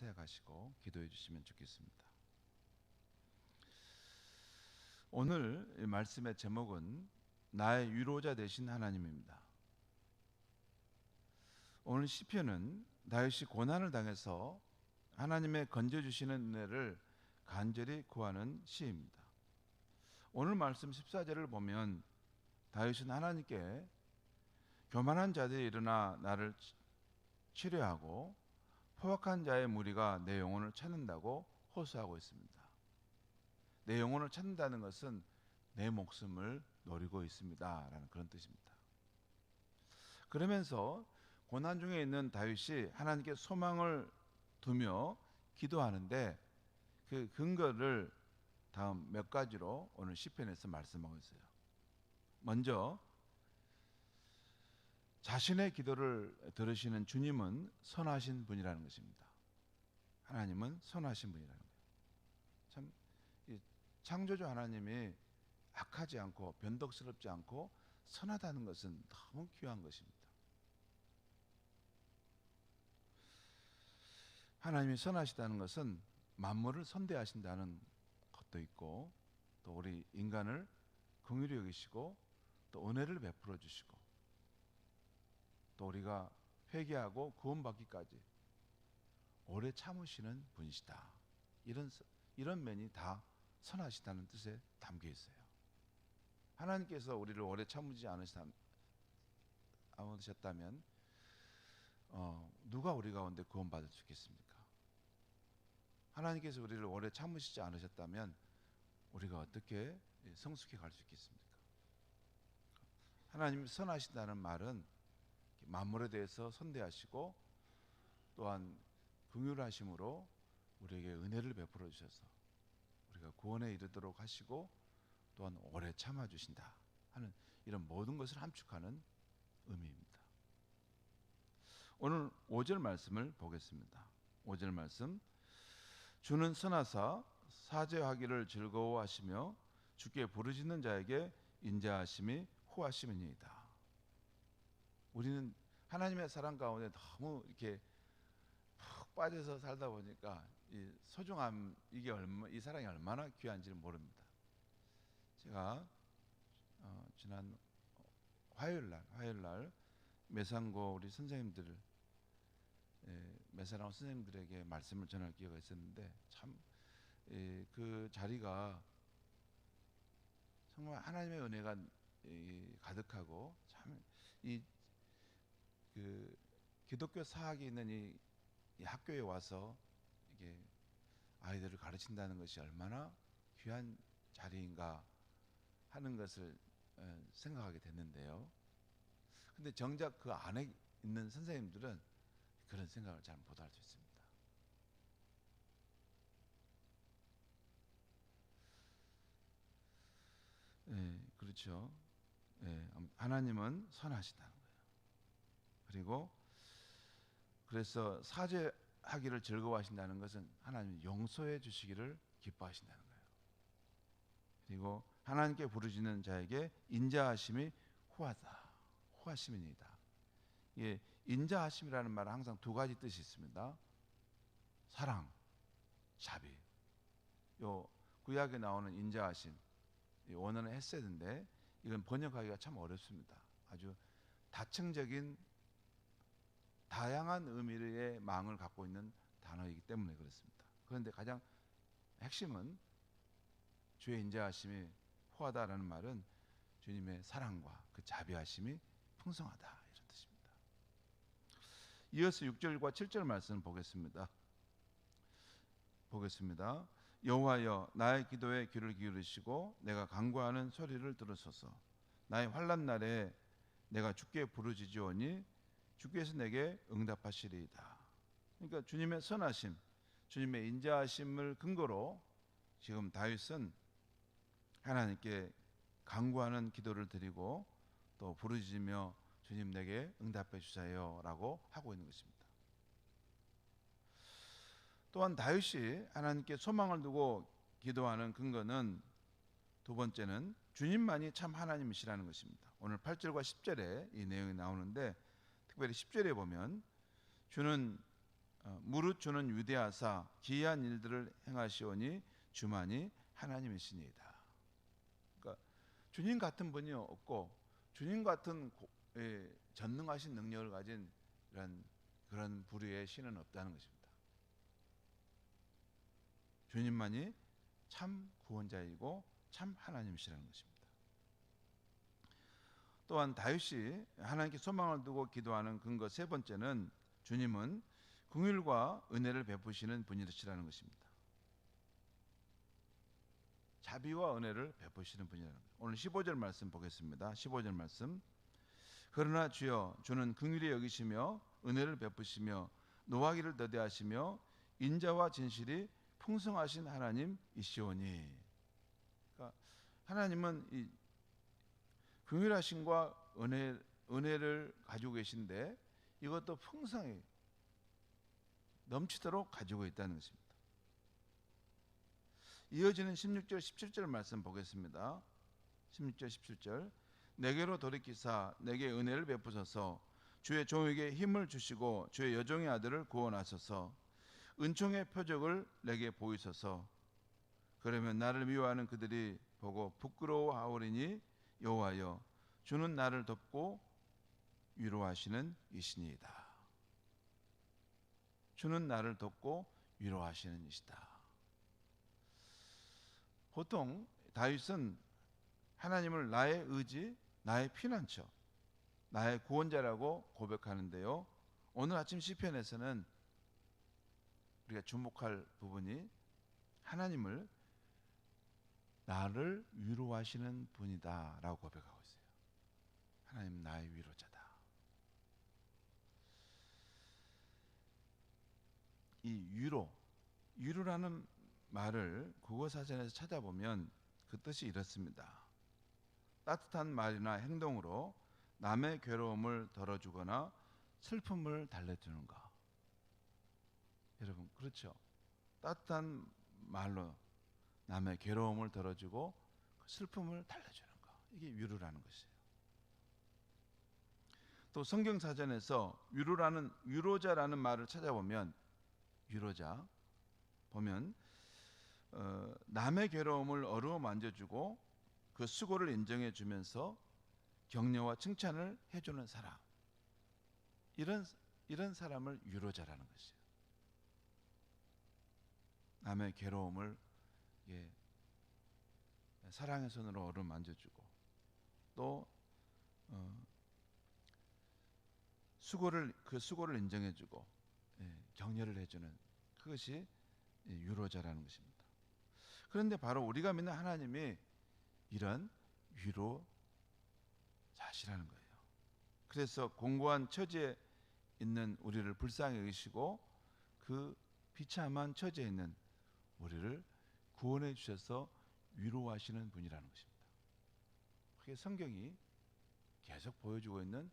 생각하시고 기도해 주시면 좋겠습니다. 오늘 이 말씀의 제목은 나의 위로자 되신 하나님입니다. 오늘 시편은 다윗이 고난을 당해서 하나님의 건져주시는 은혜를 간절히 구하는 시입니다. 오늘 말씀 14절을 보면 다윗은 하나님께 교만한 자들이 일어나 나를 치료하고 포악한 자의 무리가 내 영혼을 찾는다고 호소하고 있습니다. 내 영혼을 찾는다는 것은 내 목숨을 노리고 있습니다 라는 그런 뜻입니다. 그러면서 고난 중에 있는 다윗이 하나님께 소망을 두며 기도하는데 그 근거를 다음 몇 가지로 오늘 시편에서 말씀하고 있어요. 먼저 자신의 기도를 들으시는 주님은 선하신 분이라는 것입니다. 하나님은 선하신 분이라는 거예요. 참 창조주 하나님이 악하지 않고 변덕스럽지 않고 선하다는 것은 너무 귀한 것입니다. 하나님이 선하시다는 것은 만물을 선대하신다는 것도 있고, 또 우리 인간을 긍휼히 여기시고 또 은혜를 베풀어 주시고 또 우리가 회개하고 구원받기까지 오래 참으시는 분이시다. 이런 면이 다 선하시다는 뜻에 담겨 있어요. 하나님께서 우리를 오래 참으지 않으셨다면 누가 우리 가운데 구원받을 수 있겠습니까? 하나님께서 우리를 오래 참으시지 않으셨다면 우리가 어떻게 성숙해 갈 수 있겠습니까? 하나님이 선하시다는 말은 만물에 대해서 선대하시고 또한 긍휼하심으로 우리에게 은혜를 베풀어 주셔서 우리가 구원에 이르도록 하시고 또한 오래 참아 주신다 하는 이런 모든 것을 함축하는 의미입니다. 오늘 5절 말씀을 보겠습니다. 5절 말씀, 주는 선하사 사죄하기를 즐거워하시며 주께 부르짖는 자에게 인자하심이 후하심이니이다. 우리는 하나님의 사랑 가운데 너무 이렇게 푹 빠져서 살다 보니까 이 소중함, 이 사랑이 얼마나 귀한지를 모릅니다. 제가 지난 화요일 날 매상고 우리 선생님들 매사랑 선생님들에게 말씀을 전할 기회가 있었는데 참 그 자리가 정말 하나님의 은혜가 가득하고 참 그 기독교 사학이 있는 이 학교에 와서 이게 아이들을 가르친다는 것이 얼마나 귀한 자리인가 하는 것을 생각하게 됐는데요. 근데 정작 그 안에 있는 선생님들은 그런 생각을 잘 못할 수 있습니다. 그렇죠. 하나님은 선하시다는 거예요. 그리고 그래서 사죄하기를 즐거워하신다는 것은 하나님 용서해 주시기를 기뻐하신다는 거예요. 그리고 하나님께 부르짖는 자에게 인자하심이 후하심이니이다. 인자하심이라는 말은 항상 두 가지 뜻이 있습니다. 사랑, 자비. 요 구약에 나오는 인자하심, 원어는 헤세드인데 이건 번역하기가 참 어렵습니다. 아주 다층적인 다양한 의미의 망을 갖고 있는 단어이기 때문에 그렇습니다. 그런데 가장 핵심은 주의 인자하심이 후하다라는 말은 주님의 사랑과 그 자비하심이 풍성하다 이런 뜻입니다. 이어서 6절과 7절 말씀 보겠습니다. 여호와여 나의 기도에 귀를 기울이시고 내가 간구하는 소리를 들으소서. 나의 환난 날에 내가 주께 부르짖으오니 주께서 내게 응답하시리이다. 그러니까 주님의 선하심, 주님의 인자하심을 근거로 지금 다윗은 하나님께 간구하는 기도를 드리고 또 부르짖으며 주님 내게 응답해 주세요라고 하고 있는 것입니다. 또한 다윗이 하나님께 소망을 두고 기도하는 근거는 두 번째는 주님만이 참 하나님이시라는 것입니다. 오늘 8절과 10절에 이 내용이 나오는데 특별히 10절에 보면 주는 무릇 주는 위대하사 기이한 일들을 행하시오니 주만이 하나님이시니이다. 그러니까 주님 같은 분이 없고 주님 같은 전능하신 능력을 가진 그런 부류의 신은 없다는 것입니다. 주님만이 참 구원자이고 참 하나님이시라는 것입니다. 또한 다윗이 하나님께 소망을 두고 기도하는 근거 세 번째는 주님은 긍휼과 은혜를 베푸시는 분이시라는 것입니다. 자비와 은혜를 베푸시는 분이라는 것. 오늘 15절 말씀 보겠습니다. 15절 말씀. 그러나 주여 주는 긍휼히 여기시며 은혜를 베푸시며 노하기를 더디하시며 인자와 진실이 풍성하신 하나님이시오니. 그러니까 하나님은 이 긍휼하심과 은혜를 가지고 계신데 이것도 풍성히 넘치도록 가지고 있다는 것입니다. 이어지는 16절 17절 말씀 보겠습니다. 16절 17절. 내게로 돌이키사 내게 은혜를 베푸소서. 주의 종에게 힘을 주시고 주의 여종의 아들을 구원하소서. 은총의 표적을 내게 보이소서. 그러면 나를 미워하는 그들이 보고 부끄러워하오리니 여호와여 주는 나를 돕고 위로하시는 이시니이다. 주는 나를 돕고 위로하시는 이시다. 보통 다윗은 하나님을 나의 의지, 나의 피난처, 나의 구원자라고 고백하는데요. 오늘 아침 시편에서는 우리가 주목할 부분이 하나님을 나를 위로하시는 분이다 라고 고백하고 있어요. 하나님 나의 위로자다. 이 위로라는 말을 국어사전에서 찾아보면 그 뜻이 이렇습니다. 따뜻한 말이나 행동으로 남의 괴로움을 덜어주거나 슬픔을 달래주는 것. 여러분 그렇죠? 따뜻한 말로 남의 괴로움을 덜어주고 슬픔을 달래주는 것. 이게 위로라는 것이에요. 또 성경사전에서 위로자라는 말을 찾아보면 위로자 보면 남의 괴로움을 어루어 만져주고 그 수고를 인정해 주면서 격려와 칭찬을 해주는 사람, 이런 사람을 위로자라는 것이에요. 남의 괴로움을 사랑의 손으로 어루어 만져주고 또 그 수고를 인정해주고 격려를 해주는 그것이 위로자라는 것입니다. 그런데 바로 우리가 믿는 하나님이 이런 위로자시라는 거예요. 그래서 공고한 처지에 있는 우리를 불쌍히 여기시고 그 비참한 처지에 있는 우리를 구원해 주셔서 위로하시는 분이라는 것입니다. 그게 성경이 계속 보여주고 있는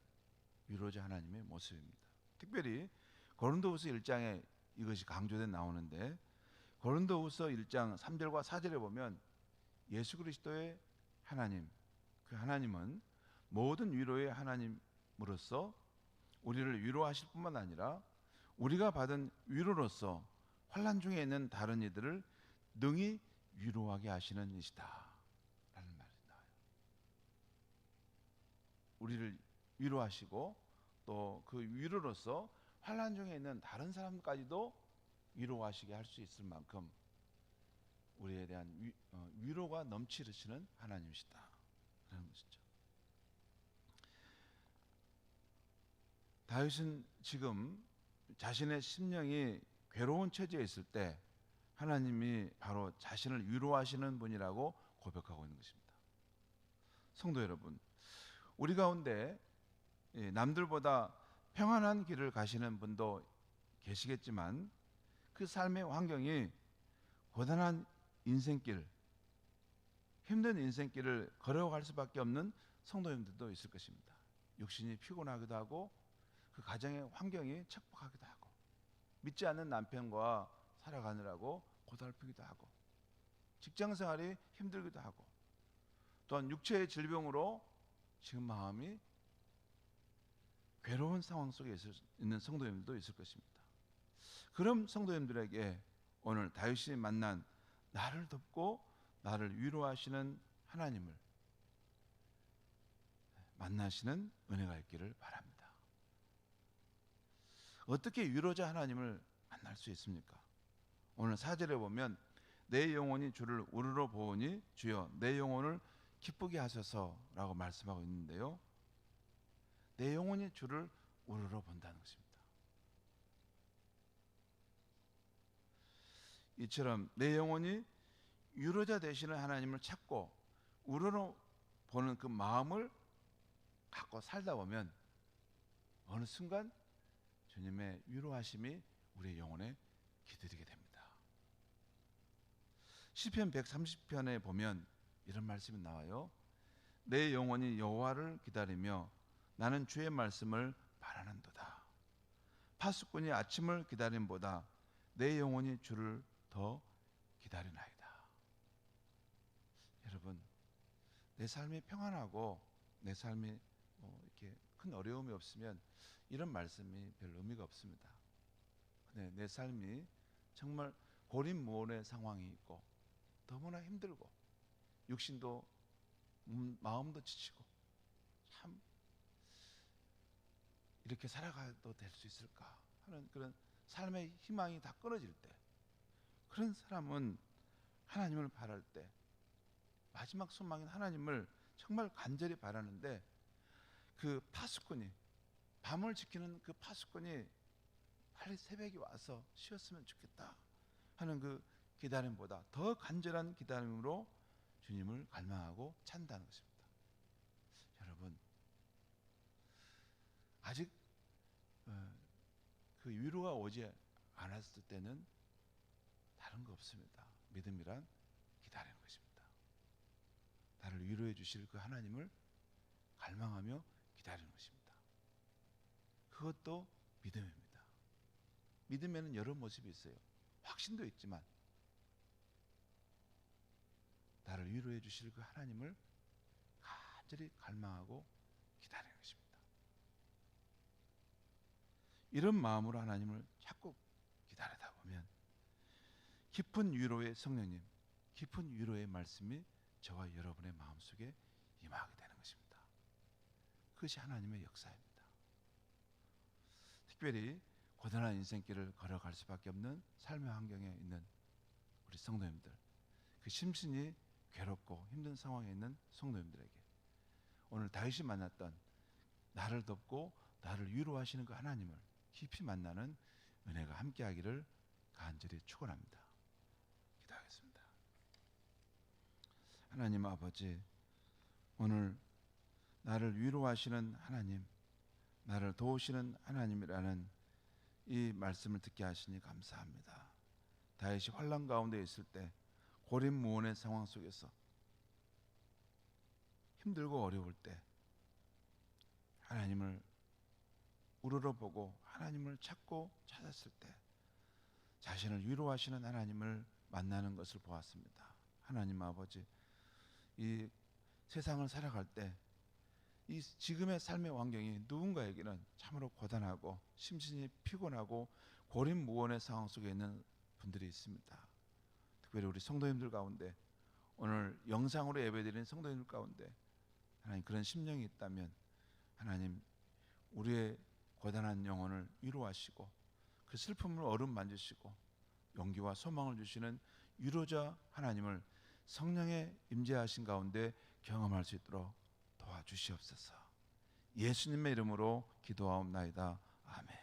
위로자 하나님의 모습입니다. 특별히 고린도후서 1장에 이것이 강조돼 나오는데 고린도후서 1장 3절과 4절에 보면 예수 그리스도의 하나님, 그 하나님은 모든 위로의 하나님으로서 우리를 위로하실 뿐만 아니라 우리가 받은 위로로서 환난 중에 있는 다른 이들을 능히 위로하게 하시는 이시다 라는 말이 나와요. 우리를 위로하시고 또 그 위로로서 환난 중에 있는 다른 사람까지도 위로하시게 할 수 있을 만큼 우리에 대한 위로가 넘치시는 하나님이시다 라는 것이죠. 다윗은 지금 자신의 심령이 괴로운 처지에 있을 때 하나님이 바로 자신을 위로하시는 분이라고 고백하고 있는 것입니다. 성도 여러분, 우리 가운데 남들보다 평안한 길을 가시는 분도 계시겠지만 그 삶의 환경이 고단한 인생길, 힘든 인생길을 걸어갈 수밖에 없는 성도님들도 있을 것입니다. 육신이 피곤하기도 하고 그 가정의 환경이 척박하기도 하고 믿지 않는 남편과 살아가느라고 고달프기도 하고 직장생활이 힘들기도 하고 또한 육체의 질병으로 지금 마음이 괴로운 상황 속에 있는 성도님들도 있을 것입니다. 그럼 성도님들에게 오늘 다윗이 만난 나를 돕고 나를 위로하시는 하나님을 만나시는 은혜가 있기를 바랍니다. 어떻게 위로자 하나님을 만날 수 있습니까? 오늘 4절에 보면 내 영혼이 주를 우러러 보오니 주여 내 영혼을 기쁘게 하소서라고 말씀하고 있는데요. 내 영혼이 주를 우러러 본다는 것입니다. 이처럼 내 영혼이 위로자 되시는 하나님을 찾고 우러러 보는 그 마음을 갖고 살다 보면 어느 순간 주님의 위로하심이 우리의 영혼에 기들이게 됩니다. 시편 130편에 보면 이런 말씀이 나와요. 내 영혼이 여호와를 기다리며 나는 주의 말씀을 바라는도다. 파수꾼이 아침을 기다림보다 내 영혼이 주를 더 기다리나이다. 여러분, 내 삶이 평안하고 내 삶이 이렇게 큰 어려움이 없으면 이런 말씀이 별 의미가 없습니다. 근데 내 삶이 정말 고립무원의 상황이 있고 너무나 힘들고 육신도 마음도 지치고 참 이렇게 살아가도 될 수 있을까 하는 그런 삶의 희망이 다 끊어질 때, 그런 사람은 하나님을 바랄 때 마지막 소망인 하나님을 정말 간절히 바라는데, 그 파수꾼이, 밤을 지키는 그 파수꾼이 빨리 새벽이 와서 쉬었으면 좋겠다 하는 그 기다림보다 더 간절한 기다림으로 주님을 갈망하고 찬다는 것입니다. 여러분, 아직 그 위로가 오지 않았을 때는 다른 거 없습니다. 믿음이란 기다리는 것입니다. 나를 위로해 주실 그 하나님을 갈망하며 기다리는 것입니다. 그것도 믿음입니다. 믿음에는 여러 모습이 있어요. 확신도 있지만 나를 위로해 주실 그 하나님을 간절히 갈망하고 기다리는 것입니다. 이런 마음으로 하나님을 자꾸 기다리다 보면 깊은 위로의 성령님, 깊은 위로의 말씀이 저와 여러분의 마음속에 임하게 되는 것입니다. 그것이 하나님의 역사입니다. 특별히 고단한 인생길을 걸어갈 수밖에 없는 삶의 환경에 있는 우리 성도님들, 그 심신이 괴롭고 힘든 상황에 있는 성도님들에게 오늘 다윗이 만났던 나를 돕고 나를 위로하시는 그 하나님을 깊이 만나는 은혜가 함께하기를 간절히 축원합니다. 기도하겠습니다. 하나님 아버지, 오늘 나를 위로하시는 하나님, 나를 도우시는 하나님이라는 이 말씀을 듣게 하시니 감사합니다. 다윗이 환난 가운데 있을 때, 고립무원의 상황 속에서 힘들고 어려울 때 하나님을 우러러보고 하나님을 찾고 찾았을 때 자신을 위로하시는 하나님을 만나는 것을 보았습니다. 하나님 아버지, 이 세상을 살아갈 때 이 지금의 삶의 환경이 누군가에게는 참으로 고단하고 심신이 피곤하고 고립무원의 상황 속에 있는 분들이 있습니다. 특별히 우리 성도님들 가운데, 오늘 영상으로 예배드리는 성도님들 가운데 하나님 그런 심령이 있다면 하나님 우리의 고단한 영혼을 위로하시고 그 슬픔을 어루만지시고 용기와 소망을 주시는 위로자 하나님을 성령의 임재하신 가운데 경험할 수 있도록 도와주시옵소서. 예수님의 이름으로 기도하옵나이다. 아멘.